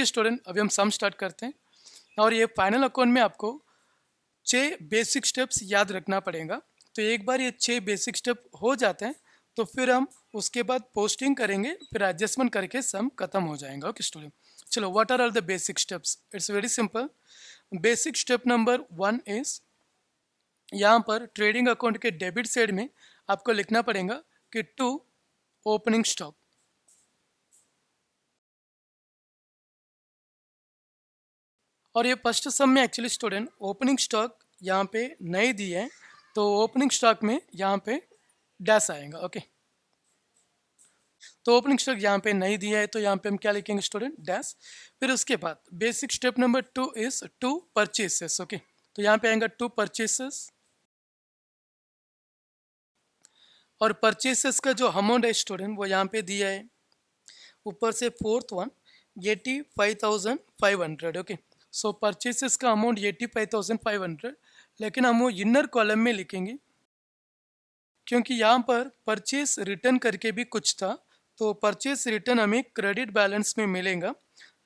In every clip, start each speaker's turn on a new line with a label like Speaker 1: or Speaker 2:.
Speaker 1: है स्टूडेंट, अभी हम सम स्टार्ट करते हैं। और ये फाइनल अकाउंट में आपको 6 बेसिक स्टेप्स याद रखना पड़ेगा। तो एक बार ये 6 बेसिक स्टेप हो जाते हैं तो फिर हम उसके बाद पोस्टिंग करेंगे, फिर एडजस्टमेंट करके सम खत्म हो जाएगा। ओके स्टूडेंट, चलो what are all the basic steps? It's very simple. Basic step number 1 is, यहाँ पर ट्रेडिंग अकाउंट के डेबिट साइड में आपको लिखना पड़ेगा कि टू ओपनिंग स्टॉक। और ये फर्स्ट सम में एक्चुअली स्टूडेंट ओपनिंग स्टॉक यहाँ पे नहीं दिए है, तो ओपनिंग स्टॉक में यहाँ पे डैश आएगा। ओके, तो ओपनिंग स्टॉक यहाँ पे नहीं दिया है तो यहाँ पे हम क्या लिखेंगे स्टूडेंट? डैश। फिर उसके बाद basic step number 2 is to purchases. Okay, तो यहाँ पे आएगा टू परचेसेस, और परचेसेस का जो अमाउंट है स्टूडेंट वो यहाँ पे दिया है ऊपर से फोर्थ वन 85,500। ओके, सो परचेसेस का अमाउंट 85,500, लेकिन हम वो इनर कॉलम में लिखेंगे क्योंकि यहाँ पर परचेस रिटर्न करके भी कुछ था, तो परचेस रिटर्न हमें क्रेडिट बैलेंस में मिलेगा।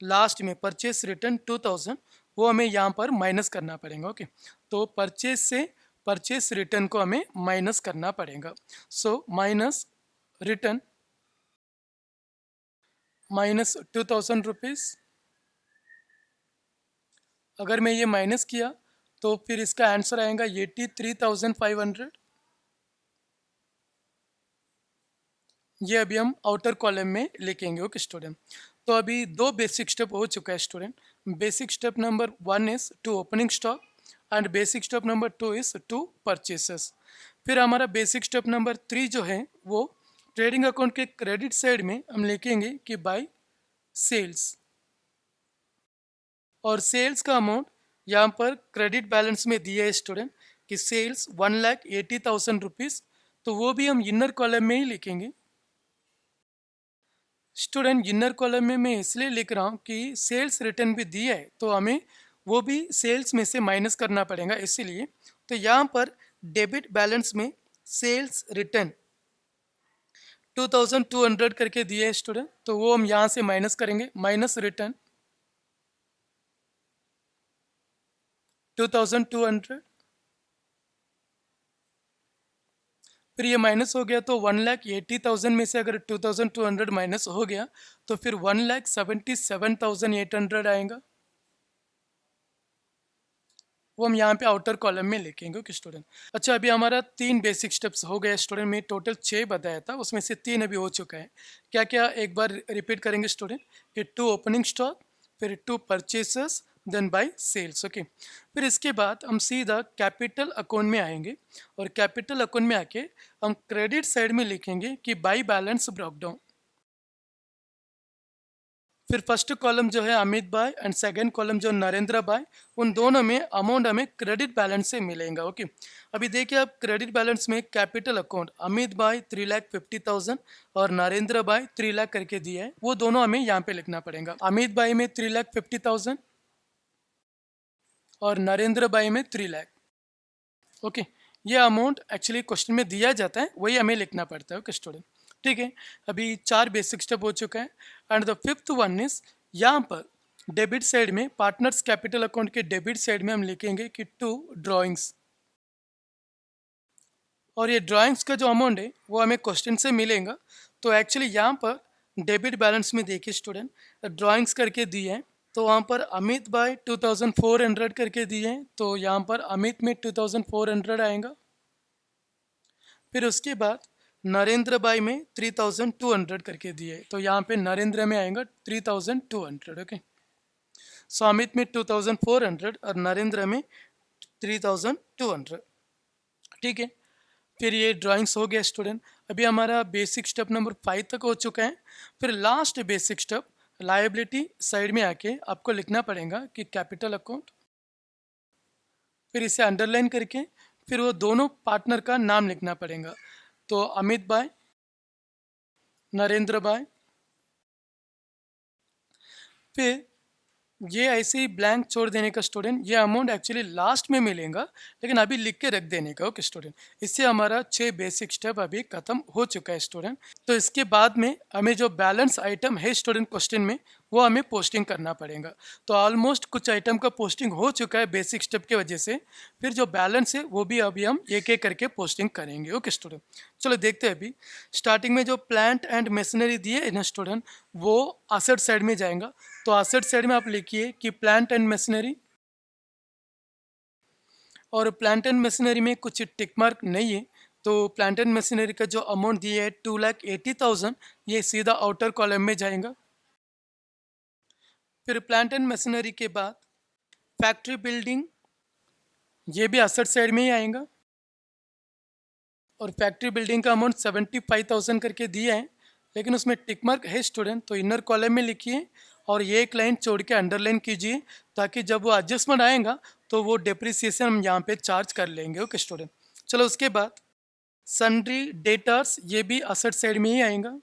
Speaker 1: लास्ट में परचेस रिटर्न 2000 वो हमें यहाँ पर माइनस करना पड़ेगा। ओके, तो परचेस से परचेस रिटर्न को हमें माइनस करना पड़ेगा। So minus return minus 2000 rupees. अगर मैं ये माइनस किया तो फिर इसका आंसर आएगा 83,500। ये अभी हम आउटर कॉलम में लिखेंगे। ओके स्टूडेंट, तो अभी दो बेसिक स्टेप हो चुका है student. Basic step number 1 is to opening stock and basic step number 2 is to purchases. फिर हमारा बेसिक स्टेप नंबर 3 जो है वो ट्रेडिंग अकाउंट के क्रेडिट साइड में हम लिखेंगे कि बाय सेल्स, और सेल्स का अमाउंट यहाँ पर क्रेडिट बैलेंस में दिया है स्टूडेंट कि सेल्स 1,80,000 रुपीज़, तो वो भी हम इनर कॉलम में ही लिखेंगे। स्टूडेंट इनर कॉलम में मैं इसलिए लिख रहा हूँ कि सेल्स रिटर्न भी दिया है तो हमें वो भी सेल्स में से माइनस करना पड़ेगा, इसीलिए तो यहाँ पर डेबिट बैलेंस में सेल्स रिटर्न 2,200 करके दिए है स्टूडेंट, तो वो हम यहाँ से माइनस करेंगे, माइनस रिटर्न 2,200। फिर ये माइनस हो गया तो 1,80,000 में से अगर 2,200 माइनस हो गया तो फिर 1,77,800 आएगा, वो हम यहाँ पे आउटर कॉलम में लिखेंगे। ओके स्टूडेंट, अच्छा अभी हमारा 3 बेसिक स्टेप्स हो गए स्टूडेंट। में टोटल 6 बताया था, उसमें से 3 अभी हो चुका है। क्या क्या एक बार रिपीट करेंगे स्टूडेंट? कि टू ओपनिंग स्टॉक, फिर to purchases, then by sales. Okay, फिर इसके बाद हम सीधा कैपिटल अकाउंट में आएंगे, और कैपिटल अकाउंट में आके हम क्रेडिट साइड में लिखेंगे कि बाय बैलेंस ब्रेक डाउन। फिर फर्स्ट कॉलम जो है अमित भाई एंड सेकंड कॉलम जो नरेंद्र भाई, उन दोनों में अमाउंट हमें क्रेडिट बैलेंस से मिलेगा। ओके, अभी देखिए आप क्रेडिट बैलेंस में कैपिटल अकाउंट अमित भाई 3,50,000 और नरेंद्र भाई 3 लाख करके दिया है, वो दोनों हमें यहाँ पे लिखना पड़ेगा। अमित भाई में 3,50,000 और नरेंद्र भाई में 3 लाख। ओके, ये अमाउंट एक्चुअली क्वेश्चन में दिया जाता है, वही हमें लिखना पड़ता है। ओके स्टूडेंट, ठीक है, अभी 4 बेसिक स्टेप हो चुका है। And the fifth one is, यहाँ पर डेबिट साइड में पार्टनर्स कैपिटल अकाउंट के डेबिट साइड में हम लिखेंगे कि टू ड्राइंग्स, और ये ड्राइंग्स का जो अमाउंट है वो हमें क्वेश्चन से मिलेगा। तो एक्चुअली यहाँ पर डेबिट बैलेंस में देखिए स्टूडेंट ड्राइंग्स करके दिए हैं, तो वहाँ पर अमित भाई 2,400 करके दिए हैं, तो यहाँ पर अमित में 2,400 आएगा। फिर उसके बाद नरेंद्र भाई में 3,200 करके दिए है, तो यहाँ पे नरेंद्र में आएगा 3,200। ओके, सो अमित में 2,400 और नरेंद्र में 3,200। ठीक है, फिर ये ड्राइंग्स हो गया स्टूडेंट। अभी हमारा बेसिक स्टेप नंबर 5 तक हो चुका है। फिर last basic step liability side में आके आपको लिखना पड़ेगा कि कैपिटल अकाउंट, फिर इसे अंडरलाइन करके फिर वो दोनों पार्टनर का नाम लिखना पड़ेगा। तो अमित भाई, नरेंद्र भाई, फिर ये ऐसे ही ब्लैंक छोड़ देने का स्टूडेंट, ये अमाउंट एक्चुअली लास्ट में मिलेगा लेकिन अभी लिख के रख देने का। ओके स्टूडेंट, इससे हमारा 6 बेसिक स्टेप अभी खत्म हो चुका है स्टूडेंट। तो इसके बाद में हमें जो बैलेंस आइटम है स्टूडेंट क्वेश्चन में वो हमें पोस्टिंग करना पड़ेगा। तो ऑलमोस्ट कुछ आइटम का पोस्टिंग हो चुका है बेसिक स्टेप की वजह से। फिर जो बैलेंस है वो भी अभी हम एक एक करके पोस्टिंग करेंगे। ओके स्टूडेंट, चलो देखते हैं। अभी स्टार्टिंग में जो प्लांट एंड मशीनरी दिए है ना स्टूडेंट, वो असेट साइड में जाएगा। तो असेट साइड में आप लिखिए कि प्लांट एंड मशीनरी, और प्लांट एंड मशीनरी में कुछ टिक मार्क नहीं है, तो प्लांट एंड मशीनरी का जो अमाउंट दिया है 2,80,000, ये सीधा आउटर कॉलम में जाएगा। फिर प्लांट एंड मशीनरी के बाद फैक्ट्री बिल्डिंग, ये भी असेट साइड में ही आएगा, और फैक्ट्री बिल्डिंग का अमाउंट 75,000 करके दिया है, लेकिन उसमें टिक मार्क है स्टूडेंट, तो इनर कॉलम में लिखिए और ये एक लाइन छोड़ के अंडरलाइन कीजिए, ताकि जब वो एडजस्टमेंट आएगा तो वो डेप्रिसिएशन हम यहाँ पे चार्ज कर लेंगे। ओके स्टूडेंट, चलो उसके बाद सन्ड्री डेटर्स, ये भी असेट साइड में ही आएगा,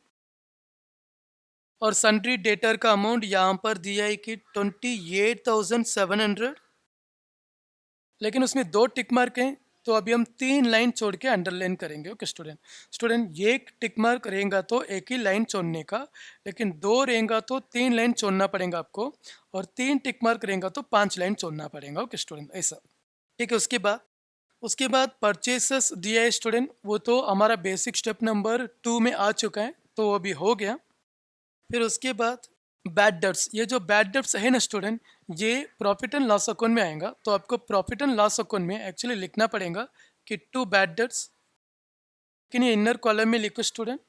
Speaker 1: और सन्ड्री डेटर का अमाउंट यहाँ पर दिया है कि 28,700, लेकिन उसमें दो टिक मार्क हैं, तो अभी हम 3 लाइन छोड़ के अंडरलाइन करेंगे। ओके स्टूडेंट, ये एक टिक मार्क रहेगा तो एक ही लाइन छोड़ने का, लेकिन 2 रहेगा तो 3 लाइन छोड़ना पड़ेगा आपको, और 3 टिक मार्क रहेगा तो 5 लाइन छोड़ना पड़ेगा। ओके स्टूडेंट, ऐसा ठीक है। उसके बाद परचेसेस दिया है स्टूडेंट, वो तो हमारा बेसिक स्टेप नंबर 2 में आ चुका है, तो वो अभी हो गया। फिर उसके बाद बैड डेट्स, ये जो बैड डेट्स है ना स्टूडेंट, ये प्रॉफिट एंड लॉस अकाउंट में आएगा, तो आपको प्रॉफिट एंड लॉस अकाउंट में एक्चुअली लिखना पड़ेगा कि 2 बैड डेट्स, लेकिन ये इनर कॉलम में लिखो स्टूडेंट।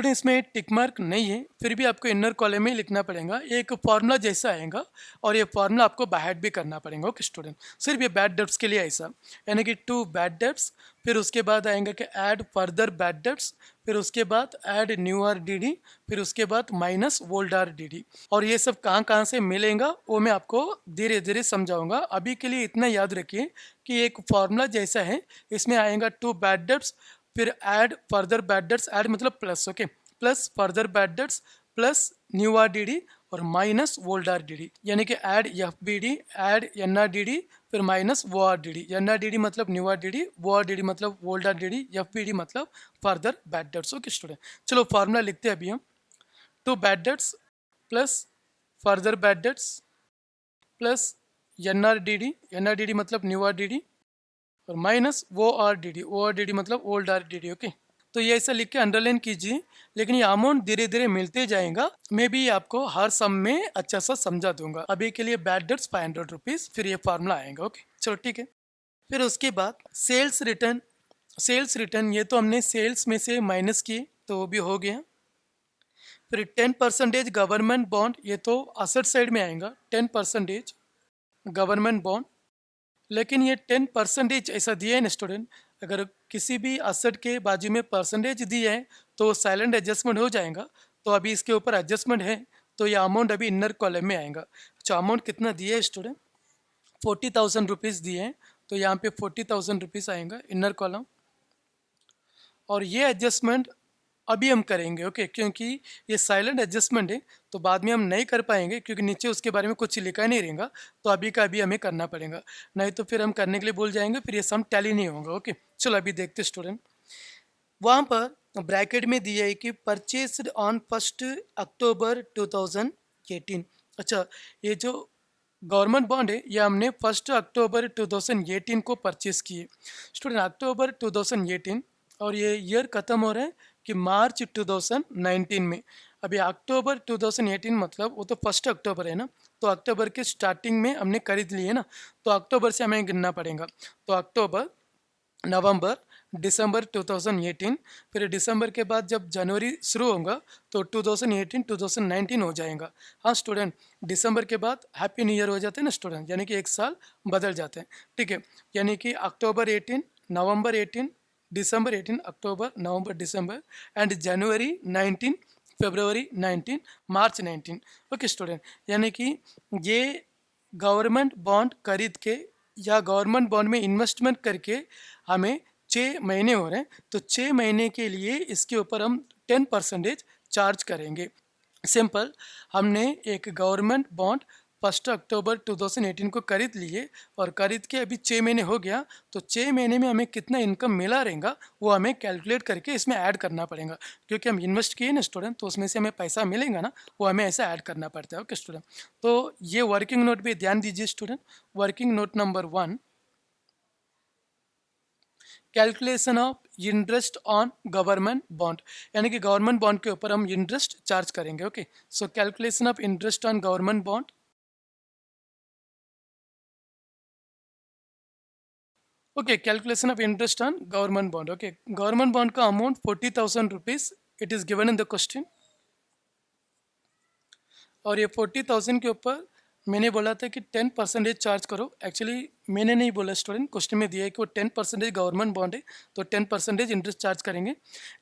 Speaker 1: इसमें टिक मार्क नहीं है, फिर भी आपको इनर कॉलम में लिखना पड़ेगा, ये एक फॉर्मूला जैसा आएगा, और ये फॉर्मूला आपको बाहर भी करना पड़ेगा। ओके स्टूडेंट, सिर्फ ये बैड डेट्स के लिए ऐसा, यानी कि 2 बैड डेट्स, फिर उसके बाद आएंगे कि ऐड फर्दर बैड डेट्स, फिर उसके बाद add new R D D, फिर उसके बाद minus old R D D, और ये सब कहाँ कहाँ से मिलेगा वो मैं आपको धीरे धीरे समझाऊंगा। अभी के लिए इतना याद रखिए कि एक फॉर्मूला जैसा है, इसमें आएगा 2 बैड डेट्स, फिर add further bad debts, add मतलब plus, okay, plus further bad debts plus new R D D और minus old R D D, यानी कि add F B D, add N R D D, फिर minus O R D D. N R D D मतलब new R D D, O R D D मतलब old R D D, F B D मतलब further bad debts. Okay student, चलो formula लिखते हैं अभी हम। 2 bad debts plus further bad debts plus N R D D, N R D D मतलब new R D D, और minus O R D D, O R D D मतलब old R D D. Okay, तो ये ऐसा लिख के underline कीजिए, लेकिन ये अमाउंट धीरे धीरे मिलते जाएगा, मैं भी आपको हर सम में अच्छा सा समझा दूंगा। अभी के लिए बैड डेट्स 500 रुपीज़, फिर ये फार्मूला आएगा। ओके चलो ठीक है। फिर उसके बाद सेल्स रिटर्न, ये तो हमने सेल्स में से माइनस किए, तो वो भी हो गया। फिर 10% गवर्नमेंट बॉन्ड, ये तो असेट साइड में आएगा, 10% गवर्नमेंट बॉन्ड, लेकिन ये 10% ऐसा दिया है ना स्टूडेंट, अगर किसी भी असेट के बाजू में परसेंटेज दिया है तो साइलेंट एडजस्टमेंट हो जाएगा, तो अभी इसके ऊपर एडजस्टमेंट है, तो ये अमाउंट अभी इनर कॉलम में आएगा। तो अमाउंट कितना दिया है स्टूडेंट, 40,000 रुपीज़ दिए हैं, तो यहाँ पे 40,000 रुपीज़ आएगा इनर कॉलम, और ये एडजस्टमेंट अभी हम करेंगे। ओके, क्योंकि ये साइलेंट एडजस्टमेंट है, तो बाद में हम नहीं कर पाएंगे, क्योंकि नीचे उसके बारे में कुछ लिखा नहीं रहेगा, तो अभी का अभी हमें करना पड़ेगा, नहीं तो फिर हम करने के लिए भूल जाएंगे, फिर ये सम टैली नहीं होगा। ओके चलो अभी देखते स्टूडेंट, वहाँ पर ब्रैकेट में दिया है कि परचेस्ड ऑन 1 अक्टूबर 2018। अच्छा, ये जो गवर्नमेंट बॉन्ड है, ये हमने 1 अक्टूबर 2018 को परचेस किए स्टूडेंट, अक्टूबर 2018, और ये ईयर ख़त्म हो रहा है कि मार्च 2019 में। अभी अक्टूबर 2018 मतलब वो तो 1 अक्टूबर है ना, तो अक्टूबर के स्टार्टिंग में हमने खरीद लिए ना, तो अक्टूबर से हमें गिनना पड़ेगा, तो अक्टूबर, नवंबर, दिसंबर 2018, फिर दिसंबर के बाद जब जनवरी शुरू होगा तो 2018 2019 हो जाएगा। हाँ स्टूडेंट, दिसंबर के बाद हैप्पी न्यू ईयर हो जाते हैं ना स्टूडेंट, यानी कि एक साल बदल जाते हैं। ठीक है, यानी कि अक्टूबर 18, नवंबर 18, दिसंबर 18, अक्टूबर, नवंबर, दिसंबर, एंड जनवरी 19, फरवरी 19, मार्च 19। ओके स्टूडेंट, यानी कि ये गवर्नमेंट बॉन्ड खरीद के या गवर्नमेंट बॉन्ड में इन्वेस्टमेंट करके हमें 6 महीने हो रहे हैं, तो 6 महीने के लिए इसके ऊपर हम 10% चार्ज करेंगे। सिंपल, हमने एक गवर्नमेंट बॉन्ड 1 अक्टूबर 2018 को खरीद लिए और खरीद के अभी 6 महीने हो गया, तो 6 महीने में हमें कितना इनकम मिला रहेगा वो हमें कैलकुलेट करके इसमें ऐड करना पड़ेगा, क्योंकि हम इन्वेस्ट किए ना स्टूडेंट, तो उसमें से हमें पैसा मिलेगा ना, वो हमें ऐसा ऐड करना पड़ता है। ओके स्टूडेंट, तो ये वर्किंग नोट भी ध्यान दीजिए student. Working note number 1, calculation of interest on government bond, यानी कि गवर्नमेंट बॉन्ड के ऊपर हम इंटरेस्ट चार्ज करेंगे। Okay, so calculation of interest on government bond. Okay, calculation of interest on government bond. Okay, government bond का amount 40,000 rupees it is given in the question. और ये 40,000 के ऊपर मैंने बोला था कि 10% चार्ज करो। एक्चुअली मैंने नहीं बोला स्टूडेंट, क्वेश्चन में दिया है कि वो 10% गवर्नमेंट बॉन्ड है, तो 10% इंटरेस्ट चार्ज करेंगे।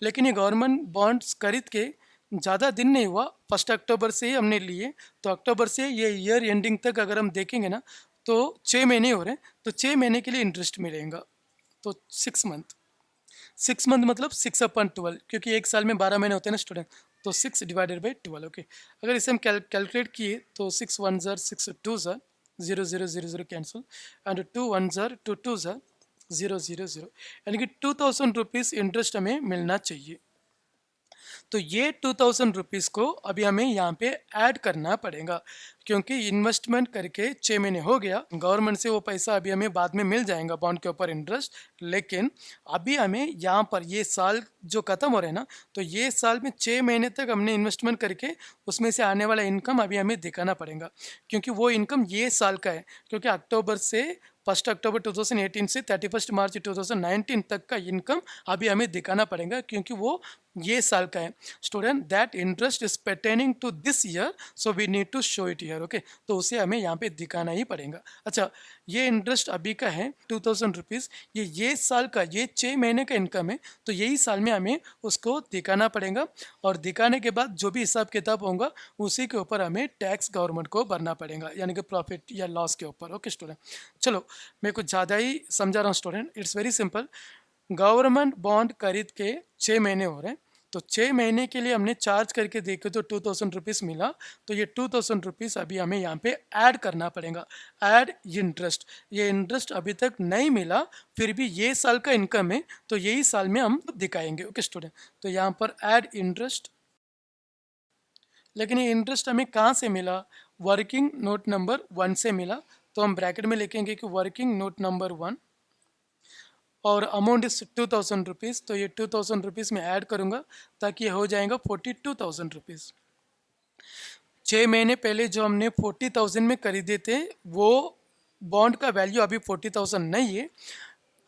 Speaker 1: लेकिन ये गवर्नमेंट बॉन्ड्स खरीद के ज़्यादा दिन नहीं हुआ, 1 अक्टूबर से ही हमने लिए, तो अक्टूबर से ये ईयर एंडिंग तक अगर हम देखेंगे ना, तो 6 महीने हो रहे हैं, तो 6 महीने के लिए इंटरेस्ट मिलेगा, तो 6 मंथ। 6 मंथ मतलब 6/12, क्योंकि एक साल में 12 महीने होते हैं ना स्टूडेंट, तो 6/12। ओके, अगर इसे हम कैलकुलेट किए तो 6 1 ज़ार 6 2 ज़ार 0 0 0 0 कैंसिल, एंड 2 1 ज़ार 2 2 ज़ार 0 0 0, यानी कि 2,000 रुपीज़ इंटरेस्ट हमें मिलना चाहिए। तो ये 2,000 रुपीज़ को अभी हमें यहाँ पे ऐड करना पड़ेगा, क्योंकि इन्वेस्टमेंट करके 6 महीने हो गया, गवर्नमेंट से वो पैसा अभी हमें बाद में मिल जाएगा बॉन्ड के ऊपर इंटरेस्ट। लेकिन अभी हमें यहाँ पर ये साल जो ख़त्म हो रहे हैं ना, तो ये साल में 6 महीने तक हमने इन्वेस्टमेंट करके उसमें से आने वाला इनकम अभी हमें दिखाना पड़ेगा, क्योंकि वो इनकम ये साल का है, क्योंकि अक्टूबर से 1 अक्टूबर 2018 से 31 मार्च 2019 तक का इनकम अभी हमें दिखाना पड़ेगा, क्योंकि वो ये साल का है। Student, that interest is pertaining to this year, so we need to show it year. Okay, तो उसे हमें यहाँ पे दिखाना ही पड़ेगा। अच्छा, ये इंटरेस्ट अभी का है 2,000 रुपीज़, ये साल का, ये 6 महीने का इनकम है, तो यही साल में हमें उसको दिखाना पड़ेगा, और दिखाने के बाद जो भी हिसाब किताब होगा उसी के ऊपर हमें टैक्स गवर्नमेंट को भरना पड़ेगा, यानी कि प्रॉफिट या लॉस के ऊपर। ओके स्टूडेंट, चलो मैं कुछ ज़्यादा ही समझा रहा हूँ student, it's very simple. Government bond खरीद के 6 महीने हो रहे हैं, तो 6 महीने के लिए हमने चार्ज करके देखे तो 2,000 रुपीज़ मिला, तो ये 2,000 रुपीज़ अभी हमें यहाँ पे ऐड करना पड़ेगा, ऐड इंटरेस्ट। ये इंटरेस्ट अभी तक नहीं मिला, फिर भी ये साल का इनकम है, तो यही साल में हम दिखाएंगे। ओके स्टूडेंट, तो यहाँ पर ऐड इंटरेस्ट। लेकिन ये इंटरेस्ट हमें कहाँ से मिला? वर्किंग नोट नंबर 1 से मिला, तो हम ब्रैकेट में लिखेंगे कि वर्किंग नोट नंबर 1, और अमाउंट इज 2,000 रुपीज़, तो ये 2,000 रुपीज़ में ऐड करूँगा, ताकि ये हो जाएगा 42,000 रुपीज़। 6 महीने पहले जो हमने 40,000 में खरीदे थे, वो बॉन्ड का वैल्यू अभी 40,000 नहीं है,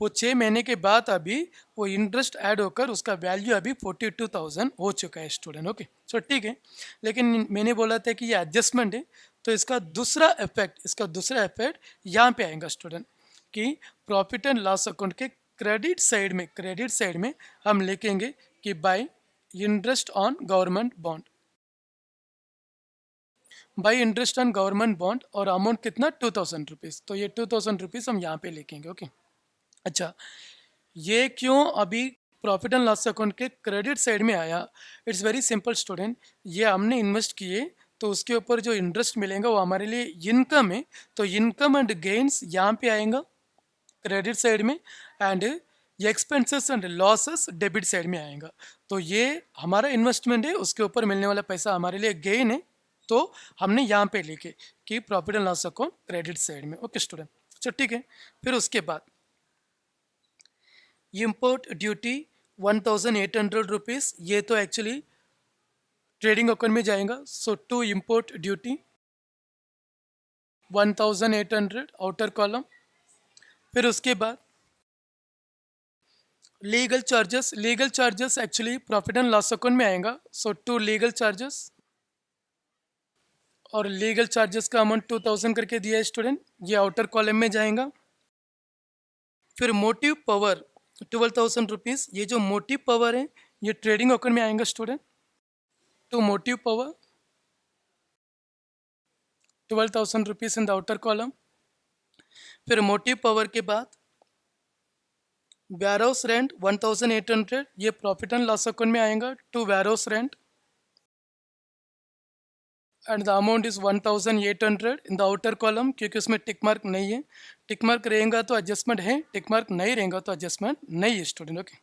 Speaker 1: वो 6 महीने के बाद अभी वो इंटरेस्ट ऐड होकर उसका वैल्यू अभी 42,000 हो चुका है स्टूडेंट। ओके, सो ठीक है, लेकिन मैंने बोला था कि ये एडजस्टमेंट है, तो इसका दूसरा इफेक्ट यहाँ पे आएगा स्टूडेंट, कि प्रॉफिट एंड लॉस अकाउंट के क्रेडिट साइड में हम लिखेंगे कि bye interest on government bond, by interest on government bond, और अमाउंट कितना 2,000 रुपीज़, तो ये 2,000 रुपीज़ हम यहाँ पे लिखेंगे। ओके, अच्छा, ये क्यों अभी प्रॉफिट एंड लॉस अकाउंट के क्रेडिट साइड में आया? इट्स वेरी सिंपल स्टूडेंट, ये हमने इन्वेस्ट किए, तो उसके ऊपर जो इंटरेस्ट मिलेगा वो हमारे लिए इनकम है, तो इनकम एंड गेन्स यहाँ पे आएगा क्रेडिट साइड में, एंड ये expenses and losses debit side में आएगा। तो ये हमारा इन्वेस्टमेंट है, उसके ऊपर मिलने वाला पैसा हमारे लिए गेन है, तो हमने यहाँ पे लिखे कि profit and loss account credit side में। ओके स्टूडेंट, चलो ठीक है, फिर उसके बाद इम्पोर्ट ड्यूटी 1,800 रुपीज़, ये तो एक्चुअली ट्रेडिंग अकाउंट में जाएगा, so to import duty 1,800 outer column. फिर उसके बाद legal charges actually profit and loss account में आएगा, सो टू लीगल चार्जेस, और लीगल चार्जेस का अमाउंट 2,000 करके दिया है स्टूडेंट, ये आउटर कॉलम में जाएगा। फिर मोटिव पावर 12,000 रुपीज़, ये जो मोटिव पावर है ये ट्रेडिंग अकाउंट में आएगा student, to motive power 12,000 rupees in the outer column. फिर मोटिव पावर के बाद वेयरहाउस रेंट 1,800, ये प्रॉफिट एंड लॉस अकाउंट में आएगा, to warehouse rent. And the amount is 1800 in the outer column, क्योंकि उसमें टिक मार्क नहीं है। टिक मार्क रहेगा तो एडजस्टमेंट है, टिक मार्क नहीं रहेगा तो एडजस्टमेंट नहीं है स्टूडेंट। ओके,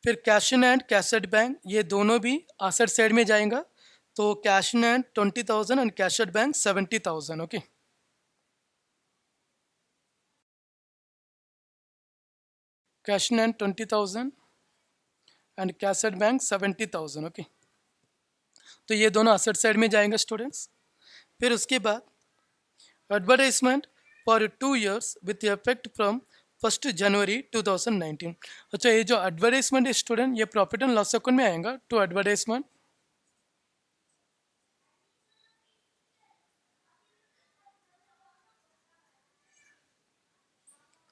Speaker 1: फिर cash in and cash at bank, ये दोनों भी एसेट साइड में जाएगा। तो cash in and 20,000 and cash at bank 70,000। Okay, cash in and 20,000 and cash at bank 70,000। Okay, तो ये दोनों एसेट साइड में जाएंगे स्टूडेंट्स। फिर उसके बाद advertisement for 2 years with effect from 1 जनवरी 2019। अच्छा, ये जो एडवर्टाइजमेंट है स्टूडेंट, ये प्रॉफिट एंड लॉस अकाउंट में आएगा टू एडवर्टाइजमेंट।